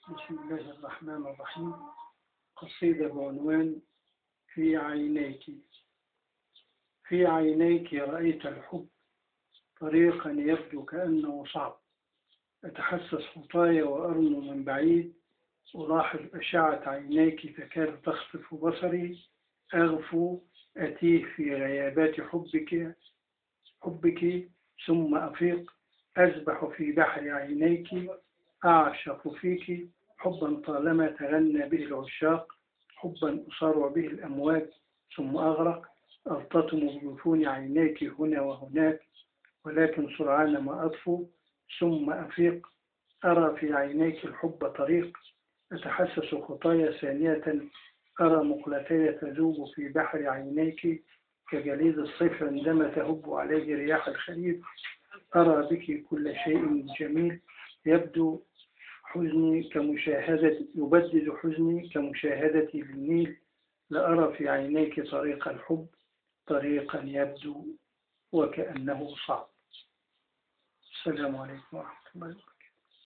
بسم الله الرحمن الرحيم. قصيدة بعنوان في عينيك. في عينيك رأيت الحب طريقا يبدو كأنه صعب، أتحسس خطاي وأرنو من بعيد، ألاحظ أشعة عينيك تكاد تخطف بصري، أغفو أتيه في غيابات حبك ثم أفيق، أسبح في بحر عينيك، أعشق فيك حبا طالما تغنى به العشاق، حبا أصارع به الأمواج ثم أغرق، ألتطم بجفون عينيك هنا وهناك، ولكن سرعان ما أطفو ثم أفيق، أرى في عينيك الحب طريق، أتحسس خطايا ثانية، أرى مقلتي تذوب في بحر عينيك كجليد الصيف عندما تهب عليه رياح الخريف، أرى بك كل شيء جميل، يبدد حزني كمشاهدتي للنيل، لأرى في عينيك طريق الحب طريقا يبدو وكأنه صعب. السلام عليكم ورحمة الله وبركاته.